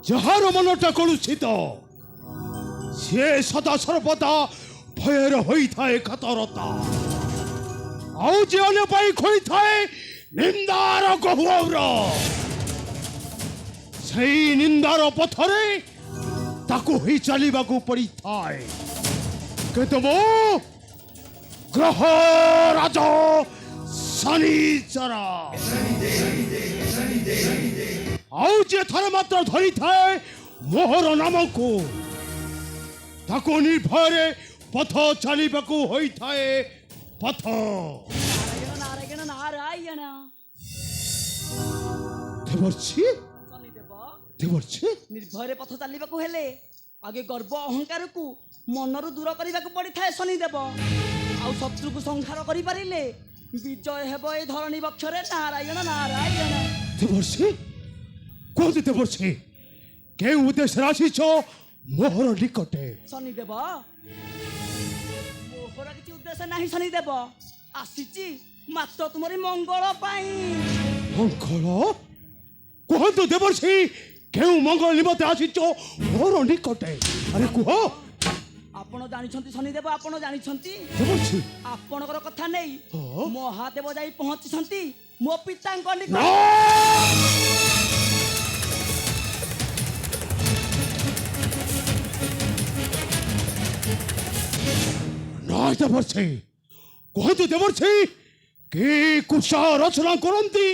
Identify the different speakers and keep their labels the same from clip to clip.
Speaker 1: যাহার মনটা কলুষিত সে সদা সর্বদা ভয়ের হইথায় কাতরতা ଆଉ ଯେ ଅନ୍ୟ ପାଇଁ ଖୋଇଥାଏ ନିନ୍ଦାର ଗହ୍ୱର ସେଇ ନିନ୍ଦାର ପଥରେ ତାକୁ ହିଁ ଚାଲିବାକୁ ପଡ଼ିଥାଏ କିନ୍ତୁ ମୁଁ ଗ୍ରହ ରାଜ ଶନିଚର ଆଉ ଯେ ଥରେ ମାତ୍ର ଧରିଥାଏ ମୋହର ନାମକୁ ତାକୁ ନିର୍ଭୟରେ ପଥ ଚାଲିବାକୁ ହୋଇଥାଏ ପଥ
Speaker 2: ନାରାୟଣ ନାରାୟଣ
Speaker 1: ଦେବର୍ଷି
Speaker 2: ଶନିଦେବ
Speaker 1: ଦେବର୍ଷି
Speaker 2: ନିର୍ଭୟରେ ପଥ ଚାଲିବାକୁ ହେଲେ ଆଗେ ଗର୍ବ ଅହଙ୍କାରକୁ ମନରୁ ଦୂର କରିବାକୁ ପଡ଼ିଥାଏ ଶନିଦେବ ଆଉ ଶତ୍ରୁକୁ ସଂହାର କରିପାରିଲେ ବିଜୟ ହେବ ଏ ଧରଣୀ ବକ୍ଷରେ ନାରାୟଣ ନାରାୟଣ
Speaker 1: ଦେବର୍ଷି କୁହନ୍ତୁ ଦେବର୍ଷି କେଉଁ ଉଦ୍ଦେଶ୍ୟରେ ଆସିଛ ମୋହର ନିକଟେ
Speaker 2: ଶନିଦେବ ମୋହର କିଛି ଉଦ୍ଦେଶ୍ୟ ନାହିଁ ଶନିଦେବ ଆସିଛି ମାତ୍ର ତୁମରି ମଙ୍ଗଳ ପାଇଁ
Speaker 1: ମଙ୍ଗଳ କୁହନ୍ତୁ ଦେବର୍ଷି କେଉଁ ମଙ୍ଗଳ ନିମନ୍ତେ ଆସିଛ ମୋହର ନିକଟେ ଆରେ କୁହ
Speaker 2: ଆପଣ ଜାଣିଛନ୍ତି ଶନିଦେବ ଆପଣ ଜାଣିଛନ୍ତି
Speaker 1: ଦେବର୍ଷି
Speaker 2: ଆପଣଙ୍କର କଥା ନେଇ ମହାଦେବ ଯାଇ ପହଞ୍ଚିଛନ୍ତି ମୋ ପିତାଙ୍କ ନିକଟ
Speaker 1: ନାଇଁ ଦେବର୍ଷି କୁହନ୍ତୁ ଦେବର୍ଷି କି କୁଶା ରଚନା କରନ୍ତି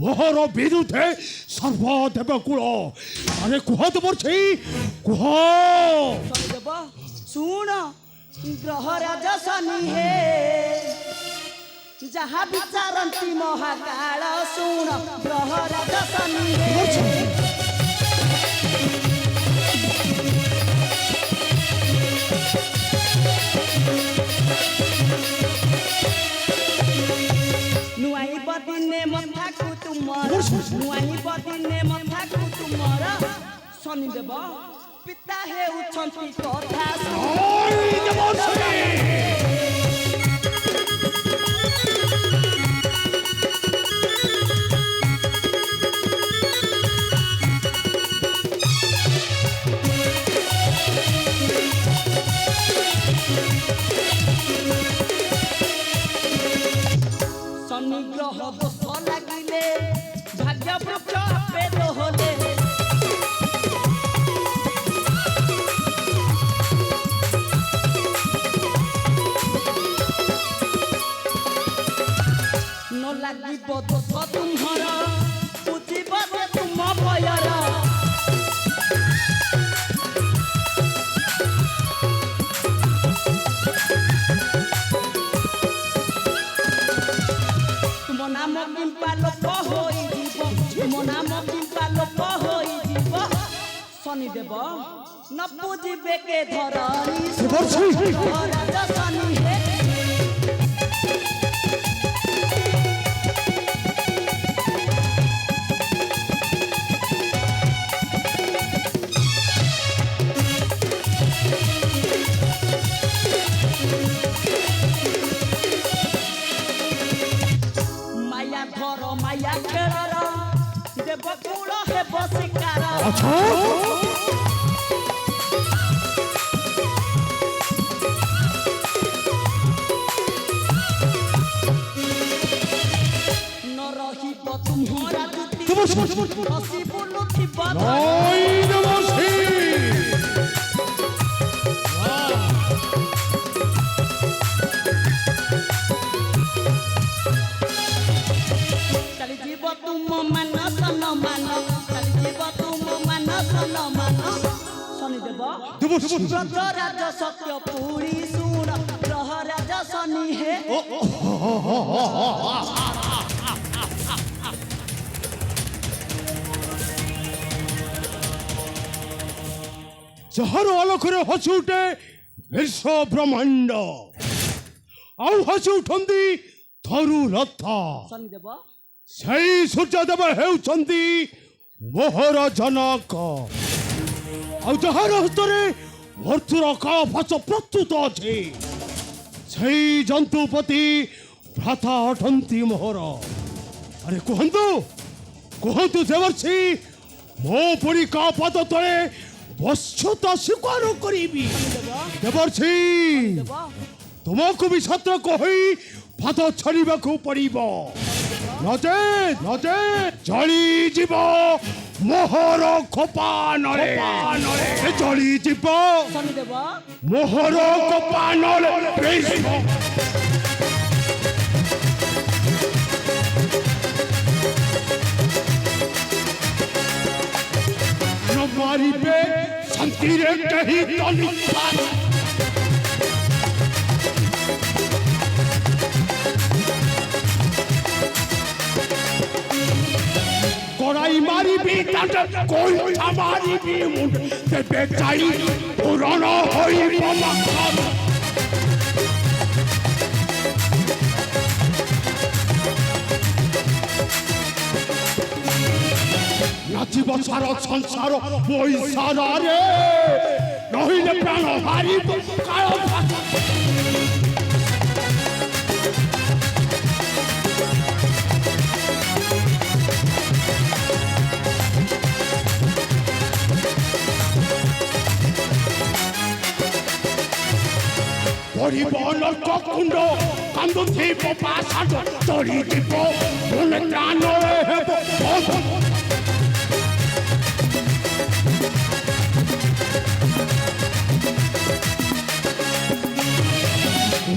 Speaker 1: ମୋହର ବିରୁଦ୍ଧେ ସର୍ବଦେବ କୂଳ ଆରେ କୁହ ଦେବର୍ଷି କୁହ
Speaker 2: ଶନିଦେବ ଶୁଣ ଗ୍ରହରାଜ ଶନି ହେ ଯାହା ବିଚାରନ୍ତି ମହାକାଳ ଶୁଣ ଗ୍ରହରାଜ ଶନି ହେ ନୁଆଇବ ଦିନେ ମଥାକୁ ତୁମର ନୁଆଇବ ଦିନେ ମଥାକୁ ତୁମର ଶନିଦେବ ପିତା ହେଉଛନ୍ତି କଥା ଶନି ଗ୍ରହ ଦୋଷ ଲାଗିଲେ ଭାଗ୍ୟ ବୃକ୍ଷ ଆପେ ଦୋହଲେ ନ ଲାଗିବ ଦୋଷ ତୁମର ବୁଝିବ ଯେ ତୁମ ଭୟର ତୁମ ନାମ କିମ୍ବା ଲୋପ ହୋଇଯିବ ତୁମ ନାମ କିମ୍ବା ଲୋପ ହୋଇଯିବ ଶନିଦେବ ନ ବୁଝିବେ କେ ଧରଣୀ ରାଜ ଶନି ହେ ମାୟା ଧର ମାୟା ଖେଳର ଦେବ କୂଳ ହେବ ଶିକାର ନ ରହିବ ତୁମରା ଯୁକ୍ତି ହସି ବୁଲୁଥିବ ଚାଲିଯିବ ତୁମ ମାନ ସନ ମାନ ଚାଲିଯିବ ତୁମ ମାନ ସନ ମାନ ଶନିଦେବ ବ୍ରତରାଜ ସତ୍ୟ ପୁରୀ ଶୁଣ ଗ୍ରହରାଜ ଶନି ହେ
Speaker 1: ଯାହାର ଆଲୋକରେ ହସି ଉଠେ ବିଶ୍ୱ ବ୍ରହ୍ମାଣ୍ଡ ଆଉ ହସି ଉଠନ୍ତି ଥରୁ ରଥ
Speaker 2: ଶନିଦେବ
Speaker 1: ସେଇ ସୂର୍ଯ୍ୟଦେବ ହେଉଛନ୍ତି ମୋହର ଜନକ ଆଉ ଯାହାର ହସ୍ତରେ ମୃତ୍ୟୁର କାଳଫାସ ପ୍ରସ୍ତୁତ ଅଛି ସେଇ ଜନ୍ତୁପତି ଭ୍ରାତା ଅଟନ୍ତି ମୋହର ଆରେ କୁହନ୍ତୁ ଦେବର୍ଷି ମୋ ପରି କା ପାଦ ତଳେ ବଶ୍ୟତା ସ୍ୱୀକାର କରିବି। ଦେବର୍ଷି
Speaker 2: ଦେବ
Speaker 1: ତୁମକୁ ବି ସତ କହି ପାଦ ଛାଡ଼ିବାକୁ ପଡ଼ିବ, ନଚେତ ଜଳିଯିବ ମୋହର ଖୋପାନରେ, ଜଳିଯିବ
Speaker 2: ଶନିଦେବ
Speaker 1: ମୋହର ଖୋପାନରେ। ମାରିବେ ଶାନ୍ତିରେ କେହି কড়াই মারিবি তাতে কইঠা মারিবি মুন্ড তেবে চাই পুরন হইব মাখন। নাচিব সারা সংসার মই সারারে, নহিলে প্রাণ হারিব কাল ভাষা। পরিব নরক কুণ্ড কান্দুথিব পাষাঢ়, তরিଯିব মনে প্রাণরে হেব বধ।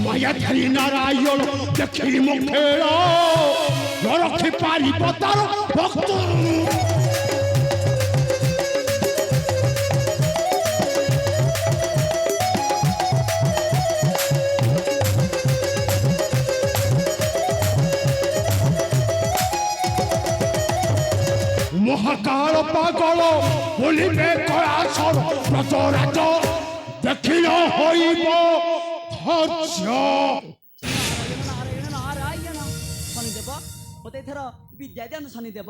Speaker 1: মায়া ধরি নারায়ণ দেখি মুখের নরখে পারিব তার ভক্ত। মহাকাল পাগল বলিবে কয়াসর ব্রতরাজ, দেখিল হইব ধৈর্য।
Speaker 2: ନାରାୟଣ ନାରାୟଣ ଶନିଦେବ ମୋତେ ଏଥର ବିଦ୍ୟା ଦିଅନ୍ତୁ ଶନିଦେବ।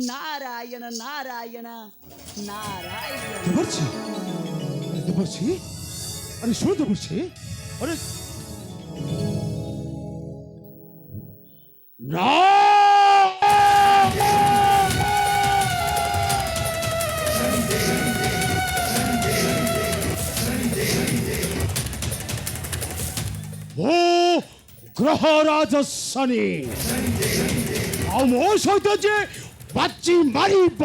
Speaker 2: ନାରାୟଣ ନାରାୟଣ ନାରାୟଣ।
Speaker 1: দেবর্ষি দেবর্ষি আরে শোনো দেবর্ষি, আরে না ও গ্রহরাজ শনি ଆଉ ମୋ ସହିତ ଯେ ବାଜି ମାରିବ,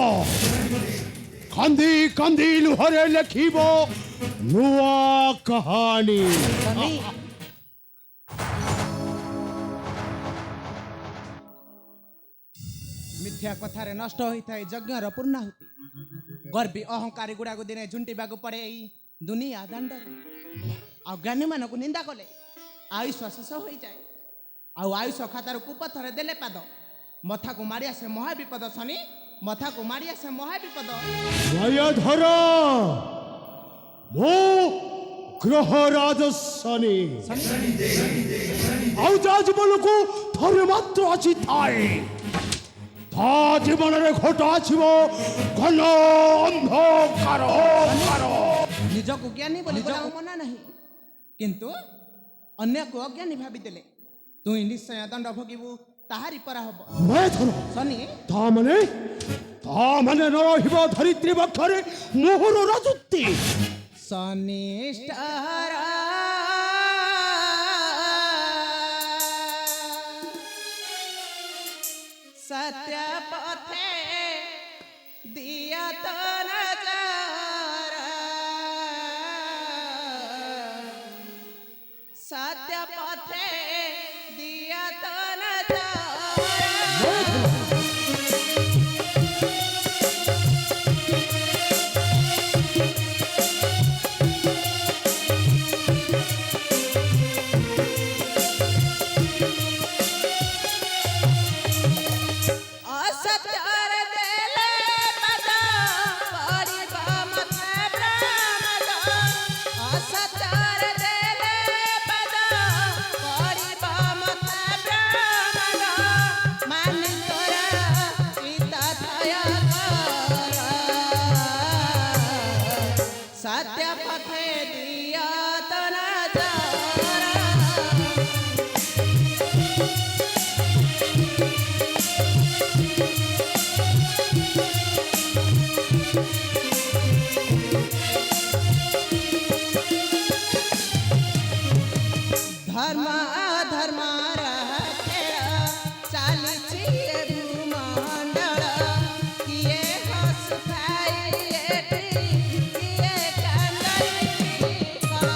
Speaker 1: କାନ୍ଦି କାନ୍ଦି ଲୁହରେ ଲେଖିବ ନୂଆ କାହାଣୀ।
Speaker 3: ମିଥ୍ୟା କଥାରେ ନଷ୍ଟ ହୋଇଥାଏ ଯଜ୍ଞର ପୂର୍ଣ୍ଣାହୁତି। ଗର୍ବୀ ଅହଙ୍କାରୀ ଗୁଡ଼ାକୁ ଦିନେ ଝୁଣ୍ଟିବାକୁ ପଡ଼େ ଏଇ ଦୁନିଆ ଦାଣ୍ଡରେ। ଆଉ ଜ୍ଞାନୀମାନଙ୍କୁ ନିନ୍ଦା କଲେ ଆୟୁଷ ଶେଷ ହୋଇଯାଏ। ଆଉ ଆୟୁଷ ଖାତାରୁ କୁପଥରେ ଦେଲେ ପାଦ, ମଥାକୁ ମାରି ଆସେ ମହାବିପଦ। ଶନି ମଥାକୁ ମାରି ଆସେ ମହାବିପଦ।
Speaker 1: ମାୟାଧର ମୋ ଗ୍ରହରାଜ ଶନି, ଆଉ ଯା ଜୀବନକୁ ଥରେ ମାତ୍ର ଆସିଥାଏ, ତା ଜୀବନରେ ଘଟ ଆସିବ ଘନ ଅନ୍ଧକାର।
Speaker 3: ନିଜକୁ ଜ୍ଞାନୀ ବୋଲି ବୋଲାଉ ମନା ନାହିଁ, କିନ୍ତୁ ଅନ୍ୟକୁ ଅଜ୍ଞାନୀ ଭାବିଦେଲେ ତୁଇ ନିଶ୍ଚୟ ଦଣ୍ଡ ଭୋଗିବୁ, ତାହାରି ପରା ହବ।
Speaker 1: ମାୟାଧର
Speaker 3: ଶନି
Speaker 1: ତା ମାନେ ନ ରହିବ ଧରିତ୍ରୀ ବକ୍ଷରେ ମୋହର ରାଜୁତି।
Speaker 3: ଶନିଷ୍ଠାର ସତ୍ୟ ପଥେ ଦିଅ ତ ନଜର, ସତ୍ୟ ପଥେ ଦିଅ ତ ନଜର। ଅସତ୍ୟର ଦେଲେ ପଦ ପଡ଼ିବ ମତେ ପ୍ରମାଦ, ଅସତ୍ୟର ଦେଲେ ପଦ ଧର୍ମ ଅଧର୍ମର ଖେଳ ଚାଲିଛି ଏ ଭୂମଣ୍ଡଳ କିଏ ହସୁଥାଏ ଏଠି କିଏ କାନ୍ଦୁଛି କଣ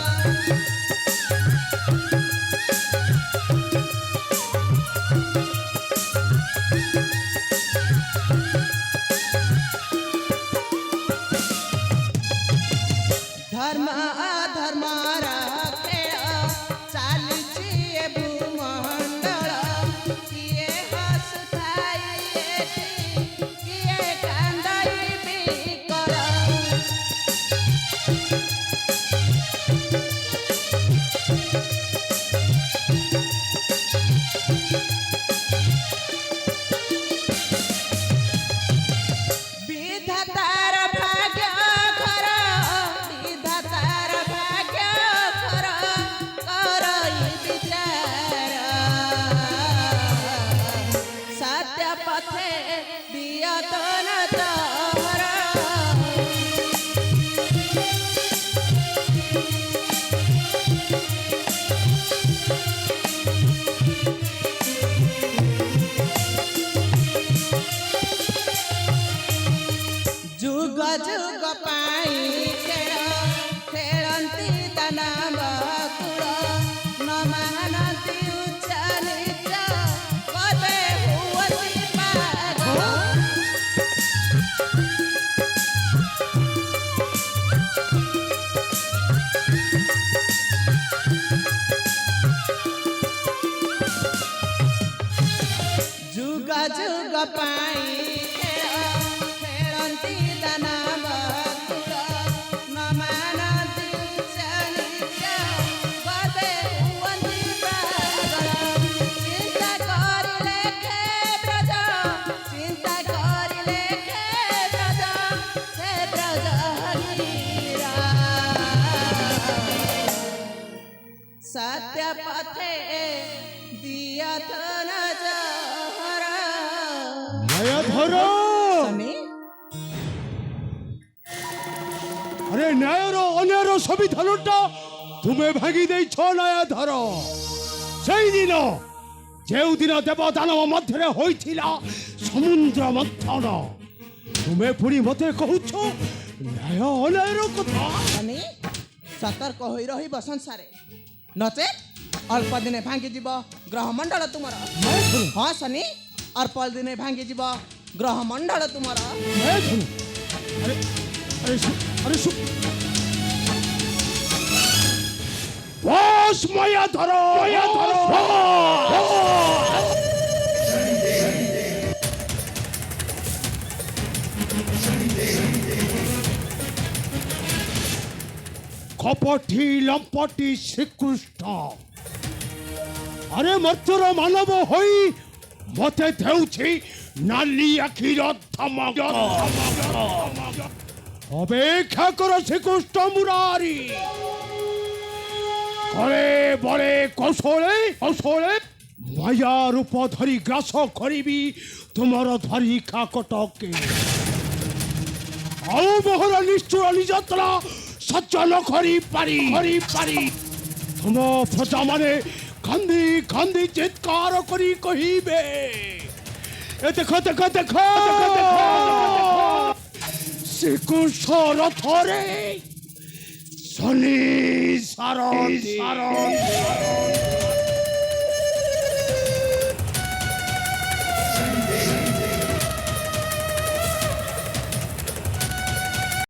Speaker 3: ଧର୍ମ ଅଧର୍ମର ଖେଳ ଚାଲିଛି ଏ ଭୂମଣ୍ଡଳ କିଏ ହସୁଥାଏ ଏଠି କିଏ କାନ୍ଦୁଛି ବିକଳ ବିଧାତାର ଭାଗ୍ୟ ଘର ବିଧାତାର ଭାଗ୍ୟ ଘର କରଇ ବିଚାର ସତ୍ୟ ପଥେ ଦିଅ ତୋର ତୋର ଯୁଗ ଯୁଗ ପାଇଁ ଖେଳ ଖେଳନ୍ତି ଦାନବ କୁଳ ନ ମାନନ୍ତି ଉଚ୍ଚ ନିଚ ପଦେ ହୁଅନ୍ତି ପାଗଳ ଯୁଗ ଯୁଗ ପାଇଁ ଖେଳ ଖେଳନ୍ତି ଦାନବ କୁଳ ନ ମାନନ୍ତି ଉଚ୍ଚ ନିଚ ପଦେ ହୁଅନ୍ତି ପାଗଳ ଚିନ୍ତା କରିଲେ ଖେ ବ୍ରଜ ଚିନ୍ତା କରିଲେ ଖେ ବ୍ରଜ ସେ ବ୍ରଜ ହରିରା ସତ୍ୟ ପଥେ ଦିଅ ଧନ ଜହର
Speaker 1: ন্যায়ধর
Speaker 3: ଶନି
Speaker 1: আরে ন্যায়র অন্যায়ের সংবিধানটা তুমি ভাঙি দেইছ ন্যায়ধর সেই দিন যেদিন দেব দানব মধ্যে হয়েছিল সমুদ্র মন্থন তুমি পুଣି মতে কହୁଛ ন্যায় অন্যায়ের কথা
Speaker 3: ଶନି ସତର୍କ ହୋଇ ରହିବ ସଂସାରେ ନଚେତ୍ ଅଳ୍ପ ଦିନେ ଭାଙ୍ଗିଯିବ ଗ୍ରହମଣ୍ଡଳ ତୁମର ହଁ ଶନି ଅଳ୍ପ ଦିନେ ଭାଙ୍ଗିଯିବ ଗ୍ରହମଣ୍ଡଳ ତୁମର
Speaker 1: ন্যায়ধর আরে আরে আরে বস মায়াধর মায়াধর কপটি লম্পটি শ্রীকৃষ্ণ আরে মর্ত্যর মানব হই মতে দেউছি নালি আখির ধমক অপেক্ষা কর শ্রীকৃষ্ণ মুরারি করে বলে কৌশলে কৌশলে মায়া রূপ ধরি গ্রাস করিবি তোমার ধরি কাকটকে ଆଉ ମୋହର ନିଷ୍ଠୁର ନିଯତ୍ନ ସହ୍ୟ ନ କରିପାରି ତୁମ ପ୍ରଜାମାନେ କାନ୍ଦି କାନ୍ଦି ଚିତ୍କାର କରି କହିବେ ଏ ଦେଖ ଦେଖ ଦେଖ ଶ୍ରୀକୃଷ୍ଣ ରଥରେ ଶନି ସାରଥୀ